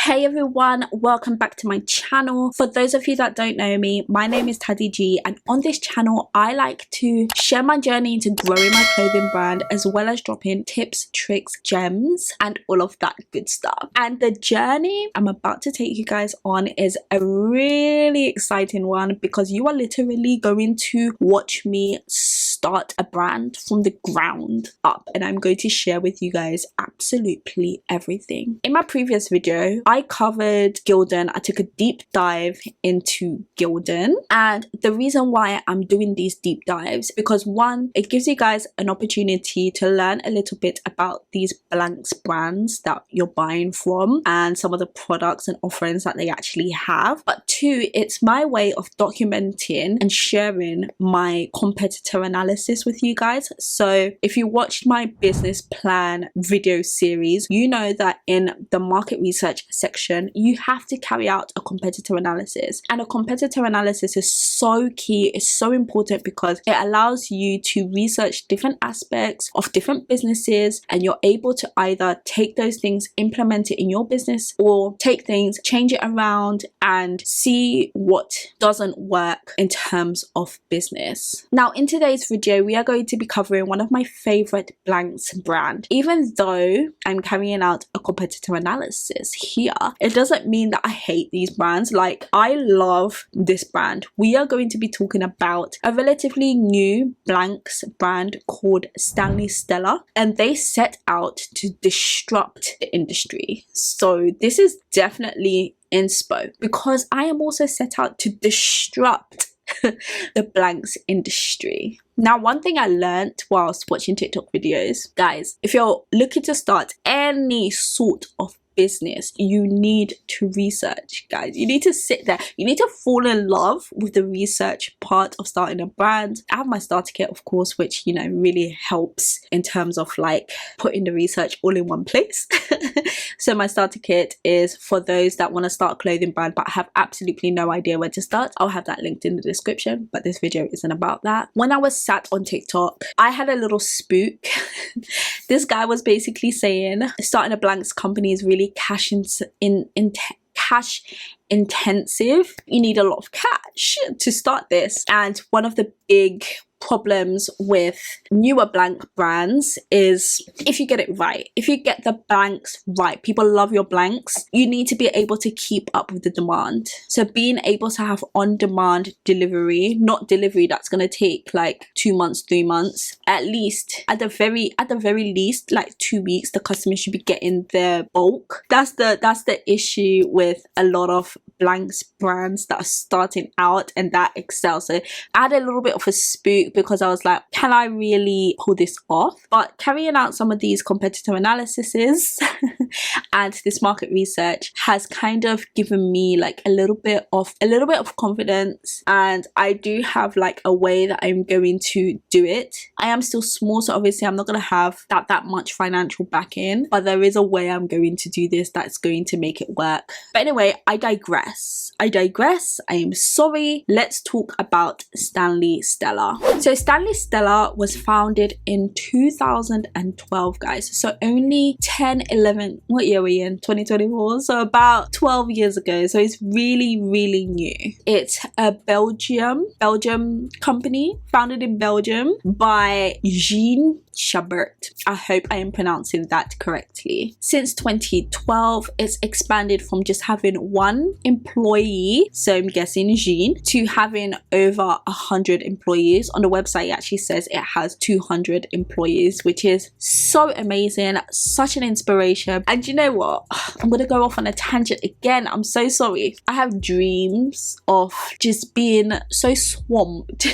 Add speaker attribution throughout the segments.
Speaker 1: Hey everyone, welcome back to my channel. For those of you that don't know me, my name is Taddy G, and on this channel I like to share my journey into growing my clothing brand, as well as dropping tips, tricks, gems and all of that good stuff. And the journey I'm about to take you guys on is a really exciting one, because you are literally going to watch me start a brand from the ground up, and I'm going to share with you guys absolutely everything. In my previous video I covered Gildan. I took a deep dive into Gildan, and the reason why I'm doing these deep dives, because one, it gives you guys an opportunity to learn a little bit about these blanks brands that you're buying from and some of the products and offerings that they actually have. But two, it's my way of documenting and sharing my competitor analysis with you guys. So if you watched my business plan video series, you know that in the market research section you have to carry out a competitor analysis, and a competitor analysis is so key, it's so important, because it allows you to research different aspects of different businesses, and you're able to either take those things, implement it in your business, or take things, change it around and see what doesn't work in terms of business. Now in today's video we are going to be covering one of my favorite blanks brand. Even though I'm carrying out a competitor analysis here, it doesn't mean that I hate these brands. Like, I love this brand. We are going to be talking about a relatively new blanks brand called Stanley Stella, and they set out to disrupt the industry. So this is definitely inspo, because I am also set out to disrupt the blanks industry. Now, one thing I learned whilst watching TikTok videos, guys, if you're looking to start any sort of business, you need to research, guys. You need to sit there, you need to fall in love with the research part of starting a brand. I have my starter kit, of course, which, you know, really helps in terms of like putting the research all in one place. So my starter kit is for those that want to start a clothing brand but have absolutely no idea where to start. I'll have that linked in the description, but this video isn't about that. When I was sat on TikTok, I had a little spook. This guy was basically saying starting a blanks company is really cash intensive. You need a lot of cash to start this, and one of the big problems with newer blank brands is if you get it right, if you get the blanks right, people love your blanks, you need to be able to keep up with the demand. So being able to have on-demand delivery, not delivery that's going to take like 2 months, 3 months, at least at the very least like 2 weeks, the customer should be getting their bulk. That's the issue with a lot of blanks brands that are starting out and that excel. So I had a little bit of a spook, because I was like, can I really pull this off? But carrying out some of these competitor analyses and this market research has kind of given me like a little bit of confidence, and I do have like a way that I'm going to do it. I am still small, so obviously I'm not going to have that much financial backing, but there is a way I'm going to do this that's going to make it work. But anyway, I digress. I am sorry. Let's talk about Stanley Stella. So Stanley Stella was founded in 2012, guys. So only 11, what year are we in? 2024. So about 12 years ago. So it's really, really new. It's a Belgium company, founded in Belgium by Jean Tshirt. I hope I am pronouncing that correctly. Since 2012, it's expanded from just having one employee, so I'm guessing Jean, to having over 100 employees. On the website it actually says it has 200 employees, which is so amazing, such an inspiration. And you know what, I'm gonna go off on a tangent again, I'm so sorry. I have dreams of just being so swamped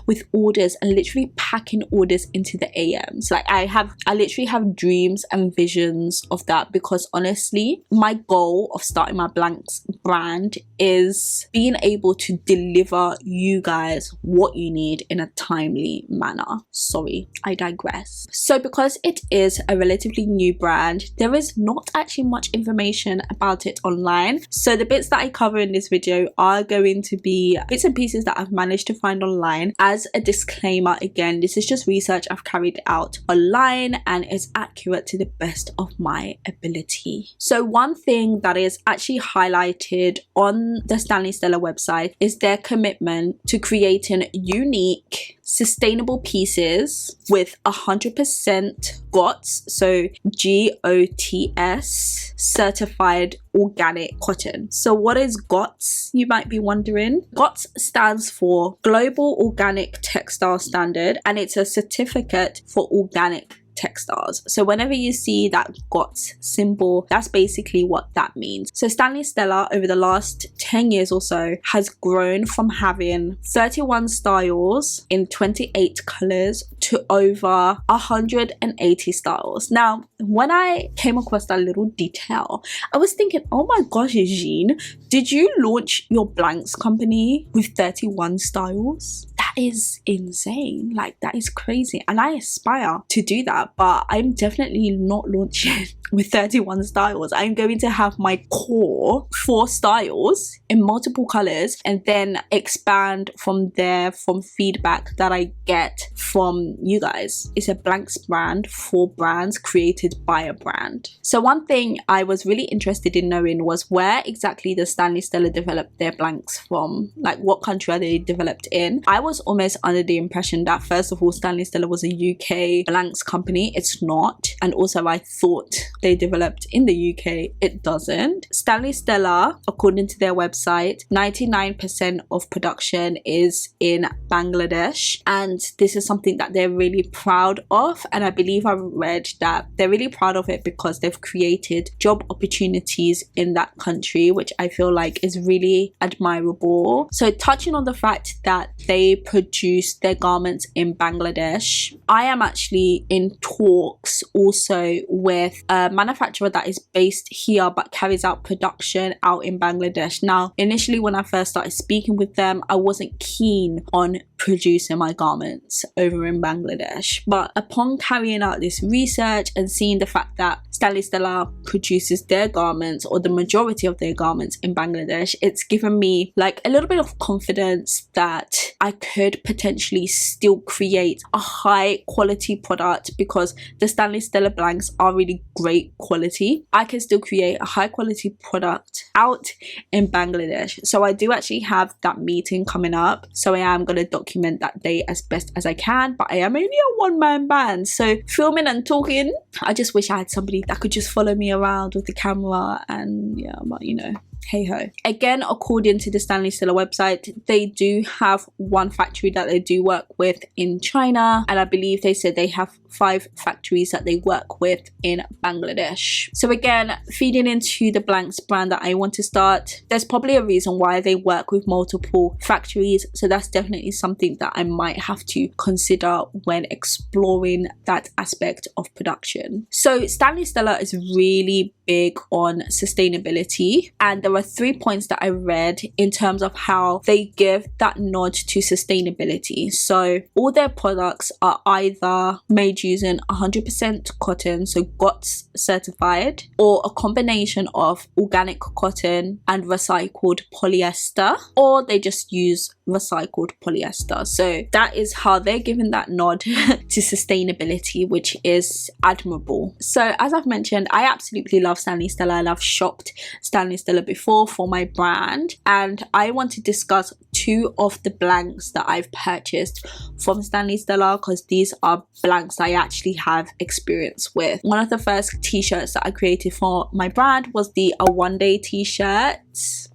Speaker 1: with orders and literally packing orders into the AMs. Like I literally have dreams and visions of that, because honestly my goal of starting my blanks brand is being able to deliver you guys what you need in a timely manner. Sorry, I digress. So because it is a relatively new brand, there is not actually much information about it online. So the bits that I cover in this video are going to be bits and pieces that I've managed to find online. As a disclaimer, again, this is just research I've carried out online and it's accurate to the best of my ability. So one thing that is actually highlighted on the Stanley Stella website is their commitment to creating unique, sustainable pieces with 100% GOTS, so GOTS certified organic cotton. So what is GOTS, you might be wondering? GOTS stands for Global Organic Textile Standard, and it's a certificate for organic textiles. So whenever you see that GOTS symbol, that's basically what that means. So Stanley Stella over the last 10 years or so has grown from having 31 styles in 28 colors to over 180 styles. Now, when I came across that little detail, I was thinking, oh my gosh, Jean, did you launch your blanks company with 31 styles? That is insane. Like, that is crazy. And I aspire to do that, but I'm definitely not launching with 31 styles. I'm going to have my core 4 styles in multiple colors and then expand from there from feedback that I get from you guys. It's a blanks brand for brands created by a brand. So one thing I was really interested in knowing was where exactly does Stanley Stella develop their blanks from? Like, what country are they developed in? I was almost under the impression that first of all Stanley Stella was a UK blanks company. It's not. And also I thought they developed in the UK. It doesn't. Stanley Stella, according to their website, 99% of production is in Bangladesh, and this is something that they're really proud of. And I believe I read that they're really proud of it because they've created job opportunities in that country, which I feel like is really admirable. So touching on the fact that they produce their garments in Bangladesh, I am actually in talks also with a manufacturer that is based here but carries out production out in Bangladesh. Now, initially when I first started speaking with them, I wasn't keen on producing my garments over in Bangladesh, but upon carrying out this research and seeing the fact that Stanley Stella produces their garments, or the majority of their garments, in Bangladesh, it's given me like a little bit of confidence that I could potentially still create a high quality product, because the Stanley Stella blanks are really great quality. I can still create a high quality product out in Bangladesh. So I do actually have that meeting coming up, so I am going to document that day as best as I can, but I am only a one-man band, so filming and talking, I just wish I had somebody that could just follow me around with the camera. And yeah, but you know, hey ho. Again, according to the Stanley Stella website, they do have one factory that they do work with in China, and I believe they said they have 5 factories that they work with in Bangladesh. So again, feeding into the blanks brand that I want to start, there's probably a reason why they work with multiple factories, so that's definitely something that I might have to consider when exploring that aspect of production. So Stanley Stella is really big on sustainability, and there were 3 points that I read in terms of how they give that nod to sustainability. So all their products are either made using 100% cotton, so GOTS certified, or a combination of organic cotton and recycled polyester, or they just use recycled polyester. So that is how they're giving that nod to sustainability, which is admirable. So as I've mentioned, I absolutely love Stanley Stella, and I've shopped Stanley Stella before for my brand, and I want to discuss 2 of the blanks that I've purchased from Stanley Stella, because these are blanks I actually have experience with. One of the first t-shirts that I created for my brand was the A One Day t-shirt.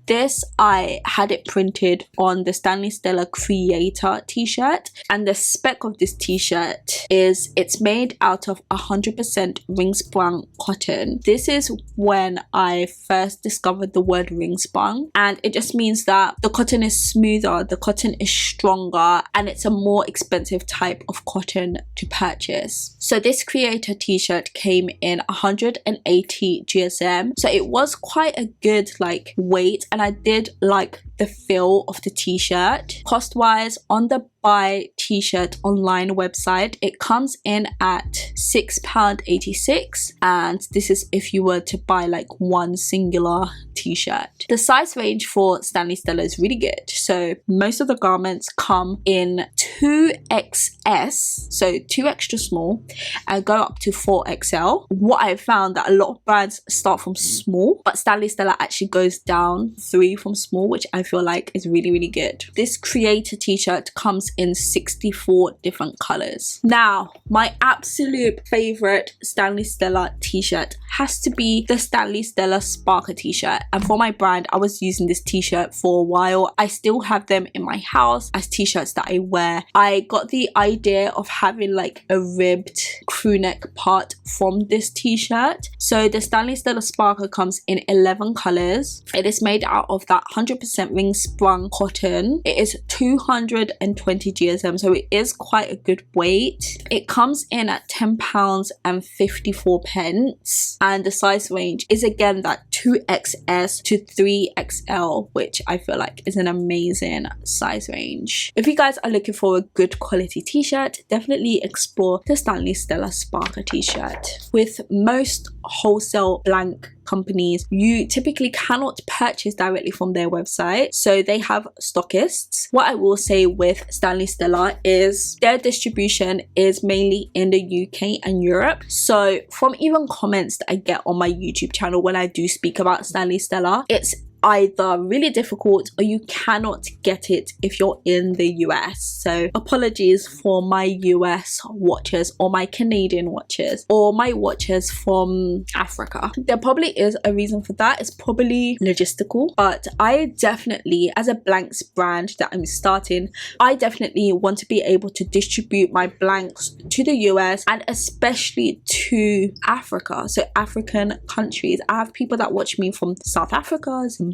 Speaker 1: This, I had it printed on the Stanley Stella Creator t-shirt, and the spec of this t-shirt is it's made out of 100% ring spun cotton. This is when I first discovered the word ring spun, and it just means that the cotton is smoother, the cotton is stronger, and it's a more expensive type of cotton to purchase. So this Creator t-shirt came in 180 GSM, so it was quite a good like weight and I did like the feel of the t-shirt. Cost wise, on the buy t-shirt online website, it comes in at £6.86, and this is if you were to buy like one singular t-shirt. The size range for Stanley Stella is really good, so most of the garments come in 2XS, so 2 extra small, and go up to 4XL. What I found that a lot of brands start from small, but Stanley Stella actually goes down 3 from small, which I feel like is really good. This creator t-shirt comes in 64 different colors. Now, my absolute favorite Stanley Stella t-shirt has to be the Stanley Stella Sparker t-shirt, and for my brand I was using this t-shirt for a while. I still have them in my house as t-shirts that I wear. I got the idea of having like a ribbed crew neck part from this t-shirt. So the Stanley Stella Sparker comes in 11 colors. It is made out of that 100% ring sprung cotton. It is 220 GSM, so it is quite a good weight. It comes in at £10.54, and the size range is again that 2XS to 3XL, which I feel like is an amazing size range. If you guys are looking for a good quality t-shirt, definitely explore the Stanley Stella Sparker t-shirt. With most wholesale blank companies, you typically cannot purchase directly from their website, so they have stockists. What I will say with Stanley Stella is their distribution is mainly in the UK and Europe. So from even comments that I get on my YouTube channel when I do speak about Stanley Stella, it's either really difficult or you cannot get it if you're in the US. So apologies for my US watchers or my Canadian watchers or my watchers from Africa. There probably is a reason for that. It's probably logistical, but I definitely, as a blanks brand that I'm starting, I definitely want to be able to distribute my blanks to the US and especially to Africa, so African countries. I have people that watch me from South Africa, Zimbabwe,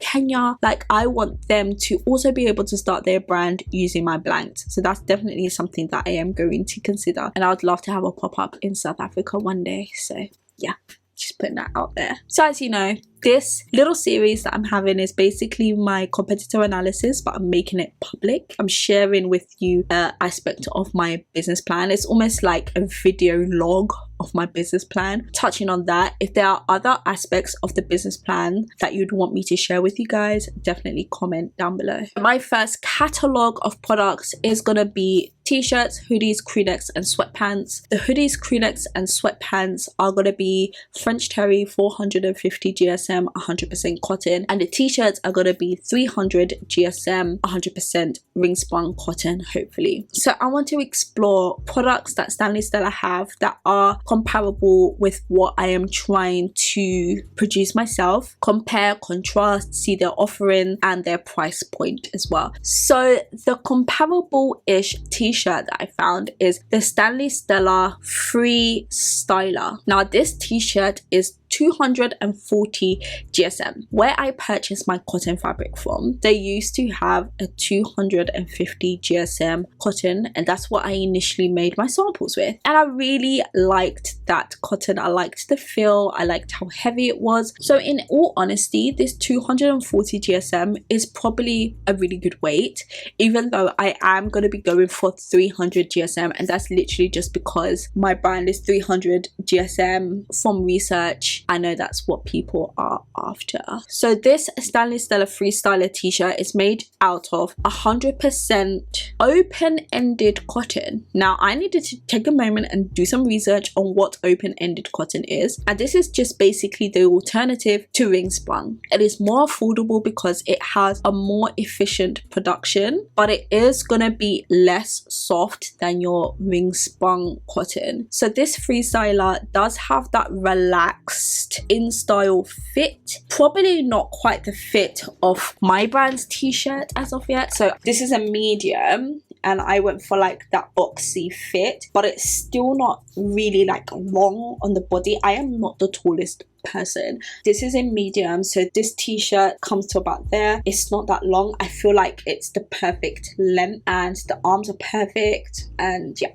Speaker 1: Kenya. Like, I want them to also be able to start their brand using my blanks. So that's definitely something that I am going to consider, and I would love to have a pop-up in South Africa one day. So yeah, just putting that out there. So as you know, this little series that I'm having is basically my competitor analysis, but I'm making it public. I'm sharing with you an aspect of my business plan. It's almost like a video log of my business plan, touching on that. If there are other aspects of the business plan that you'd want me to share with you guys, definitely comment down below. My first catalog of products is gonna be t-shirts, hoodies, crew necks, and sweatpants. The hoodies, crew necks, and sweatpants are gonna be French Terry 450 GSM 100% cotton, and the t-shirts are gonna be 300 GSM 100% ring spun cotton, hopefully. So I want to explore products that Stanley Stella have that are comparable with what I am trying to produce myself, compare, contrast, see their offering and their price point as well. So the comparable-ish t-shirt that I found is the Stanley Stella Freestyler. Now this t-shirt is 240 GSM. Where I purchased my cotton fabric from, they used to have a 250 GSM cotton, and that's what I initially made my samples with, and I really liked that cotton. I liked the feel, I liked how heavy it was. So in all honesty, this 240 GSM is probably a really good weight, even though I am going to be going for 300 GSM, and that's literally just because my brand is 300 GSM. From research, I know that's what people are after. So this Stanley Stella Freestyler t-shirt is made out of 100% open-ended cotton. Now I needed to take a moment and do some research on what open-ended cotton is, and this is just basically the alternative to ring spun. It is more affordable because it has a more efficient production, but it is gonna be less soft than your ring spun cotton. So this Freestyler does have that relaxed in style fit, probably not quite the fit of my brand's t-shirt as of yet. So this is a medium, and I went for like that boxy fit, but it's still not really like long on the body. I am not the tallest person. This is in medium, so this t-shirt comes to about there. It's not that long. I feel like it's the perfect length, and the arms are perfect, and yeah,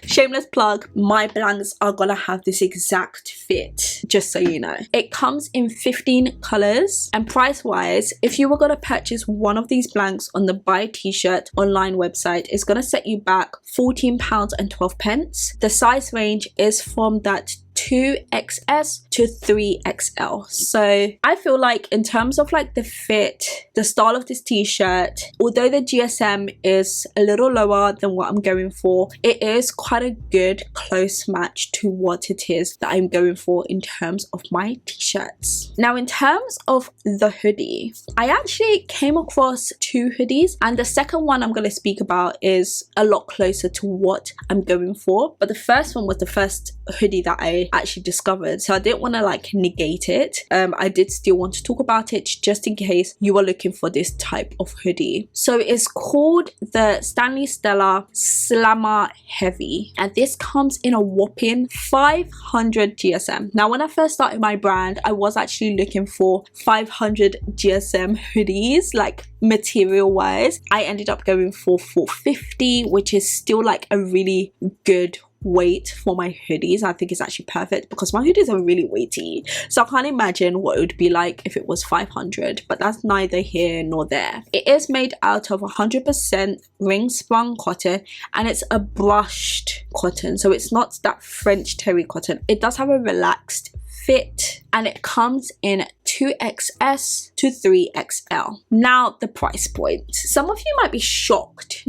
Speaker 1: Shameless plug, my blanks are gonna have this exact fit, just so you know. It comes in 15 colors, and price wise, if you were gonna purchase one of these blanks on the Buy T-Shirt online website, it's gonna set you back £14.12. The size range is from that 2XS to 3XL. So I feel like in terms of like the fit, the style of this t-shirt, although the GSM is a little lower than what I'm going for, it is quite a good close match to what it is that I'm going for in terms of my t-shirts. Now in terms of the hoodie, I actually came across two hoodies, and the second one I'm going to speak about is a lot closer to what I'm going for, but the first one was the first hoodie that I actually discovered, so I didn't want to like negate it. I did still want to talk about it just in case you are looking for this type of hoodie. So it's called the Stanley Stella Slammer Heavy, and this comes in a whopping 500 GSM. Now when I first started my brand, I was actually looking for 500 GSM hoodies, like material wise. I ended up going for 450, which is still like a really good weight for my hoodies. I think it's actually perfect because my hoodies are really weighty, so I can't imagine what it would be like if it was 500, but that's neither here nor there. It is made out of 100% ring spun cotton, and it's a brushed cotton, so it's not that French terry cotton. It does have a relaxed fit, and it comes in 2XS to 3XL. Now the price point. Some of you might be shocked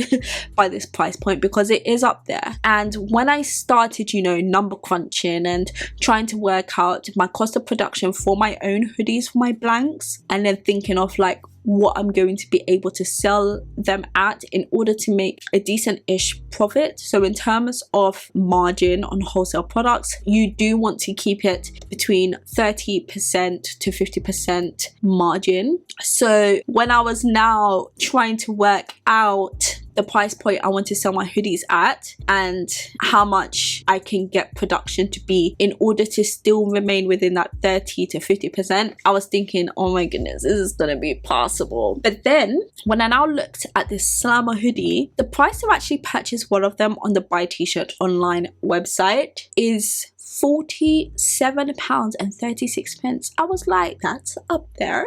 Speaker 1: by this price point because it is up there. And when I started, you know, number crunching and trying to work out my cost of production for my own hoodies for my blanks, and then thinking of like what I'm going to be able to sell them at in order to make a decent-ish profit. So in terms of margin on wholesale products, you do want to keep it between 30% to 50% margin. So when I was now trying to work out the price point I want to sell my hoodies at and how much I can get production to be in order to still remain within that 30 to 50%, I was thinking, oh my goodness, this is gonna be possible. But then when I now looked at this Slammer hoodie, the price to actually purchase one of them on the Buy T-Shirt online website is £47.36. I was like, that's up there.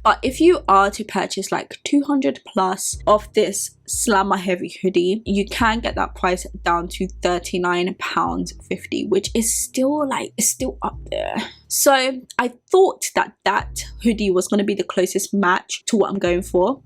Speaker 1: But if you are to purchase like 200 plus of this Slammer Heavy hoodie, you can get that price down to £39.50, which is still like, it's still up there. So I thought that that hoodie was going to be the closest match to what I'm going for.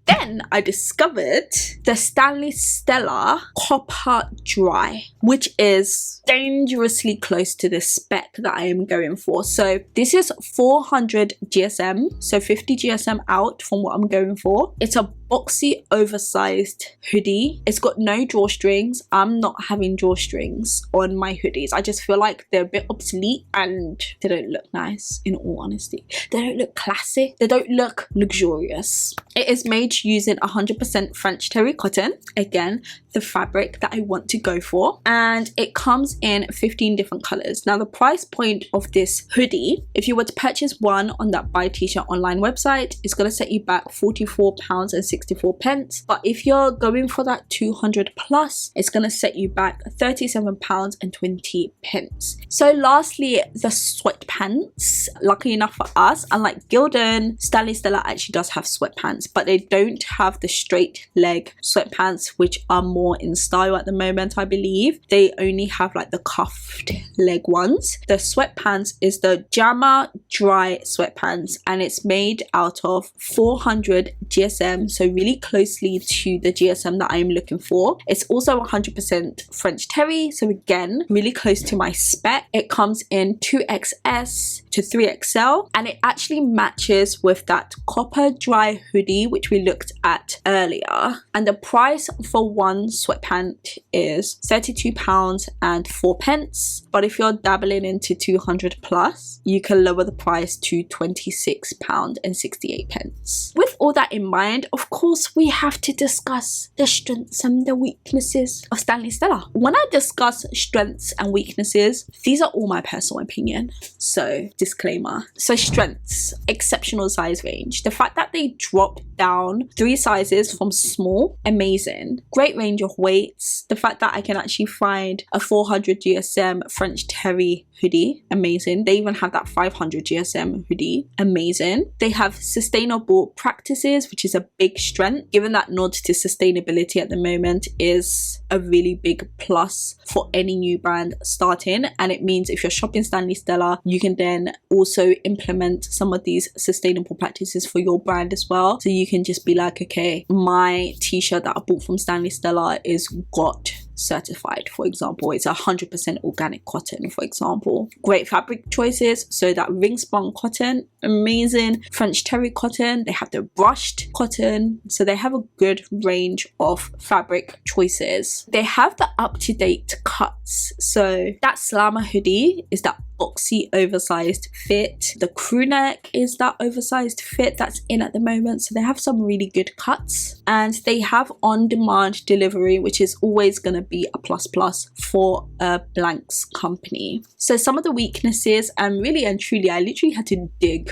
Speaker 1: Then I discovered the Stanley Stella Copper Dry, which is dangerously close to the spec that I am going for. So this is 400 GSM, so 50 GSM out from what I'm going for. It's a boxy oversized hoodie. It's got no drawstrings. I'm not having drawstrings on my hoodies. I just feel like they're a bit obsolete and they don't look nice, in all honesty. They don't look classic. They don't look luxurious. It is made using 100% French terry cotton, again the fabric that I want to go for, and it comes in 15 different colors. Now the price point of this hoodie, if you were to purchase one on that Buy T-Shirt online website, it's going to set you back £44.64, but if you're going for that 200 plus, it's going to set you back £37.20. So lastly, the sweatpants. Lucky enough for us, unlike Gildan, Stanley Stella actually does have sweatpants, but they don't have the straight leg sweatpants, which are more in style at the moment. I believe they only have like the cuffed leg ones. The sweatpants is the Jamma Dry sweatpants, and it's made out of 400 GSM, so really closely to the GSM that I'm looking for. It's also 100% French terry, so again really close to my spec. It comes in 2XS to 3XL, and it actually matches with that Copper Dry hoodie which we looked at earlier, and the price for one sweatpant is £32.04, but if you're dabbling into 200 plus, you can lower the price to £26.68. With all that in mind, of course, we have to discuss the strengths and the weaknesses of Stanley Stella. When I discuss strengths and weaknesses, these are all my personal opinion. So, disclaimer. So, strengths, exceptional size range. The fact that they dropped down 3 sizes from small, amazing. Great range of weights. The fact that I can actually find a 400 GSM French terry hoodie, amazing. They even have that 500 GSM hoodie, amazing. They have sustainable practices, which is a big strength, given that nod to sustainability at the moment is a really big plus for any new brand starting. And it means if you're shopping Stanley Stella, you can then also implement some of these sustainable practices for your brand as well. So you can just be like, okay, my t-shirt that I bought from Stanley Stella is GOT certified, for example. It's 100% organic cotton, for example. Great fabric choices. So that ring spun cotton, amazing. French terry cotton. They have the brushed cotton. So they have a good range of fabric choices. They have the up-to-date cuts. So that slammer hoodie is that boxy oversized fit. The crew neck is that oversized fit that's in at the moment. So they have some really good cuts, and they have on-demand delivery, which is always going to be a plus for a blanks company. So some of the weaknesses, and really and truly, I literally had to dig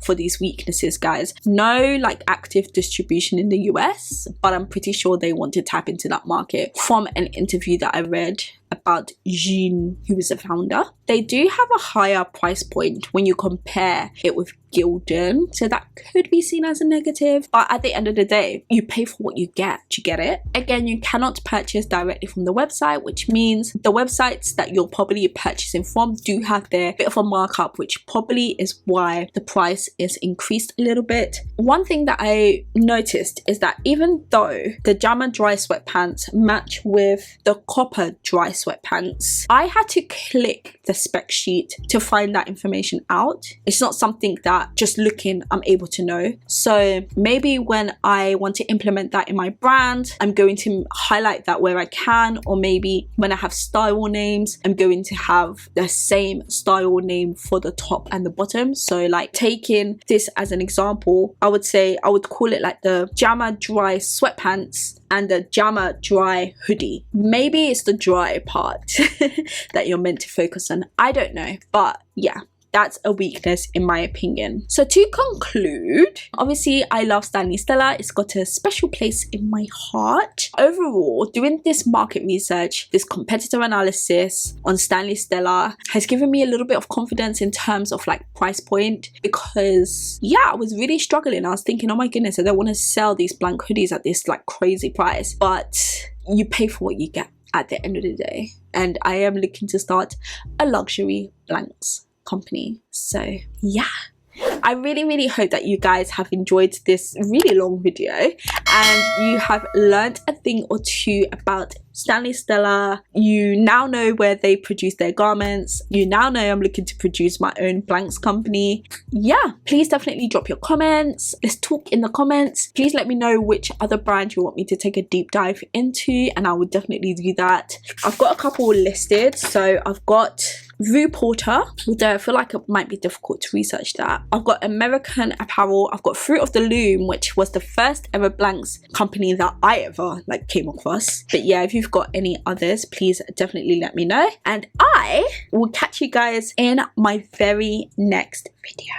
Speaker 1: for these weaknesses, guys. No like active distribution in the US, but I'm pretty sure they want to tap into that market from an interview that I read about Jean, who is the founder. They do have a higher price point when you compare it with Gildan, so that could be seen as a negative, but at the end of the day, you pay for what you get. Do you get it? Again, you cannot purchase directly from the website, which means the websites that you're probably purchasing from do have their bit of a markup, which probably is why the price is increased a little bit. One thing that I noticed is that even though the Jamma Dry sweatpants match with the Copper Dry sweatpants, I had to click the spec sheet to find that information out. It's not something that just looking I'm able to know. So maybe when I want to implement that in my brand, I'm going to highlight that where I can, or maybe when I have style names, I'm going to have the same style name for the top and the bottom. So like taking this as an example, I would say I would call it like the Jamma Dry sweatpants and the Jamma Dry hoodie. Maybe it's the dry part that you're meant to focus on. I don't know, but yeah, that's a weakness in my opinion. So to conclude, obviously I love Stanley Stella. It's got a special place in my heart. Overall, doing this market research, this competitor analysis on Stanley Stella has given me a little bit of confidence in terms of like price point, because yeah, I was really struggling. I was thinking, oh my goodness, I don't want to sell these blank hoodies at this like crazy price, but you pay for what you get at the end of the day. And I am looking to start a luxury blanks company. So yeah, I really hope that you guys have enjoyed this really long video and you have learned a thing or two about Stanley Stella. You now know where they produce their garments. You now know I'm looking to produce my own blanks company. Yeah, please definitely drop your comments. Let's talk in the comments. Please let me know which other brand you want me to take a deep dive into, and I will definitely do that. I've got a couple listed. So I've got Rue Porter, although I feel like it might be difficult to research that. I've got American Apparel. I've got Fruit of the Loom, which was the first ever blanks company that I ever like came across. But yeah, if you've got any others, please definitely let me know, and I will catch you guys in my very next video.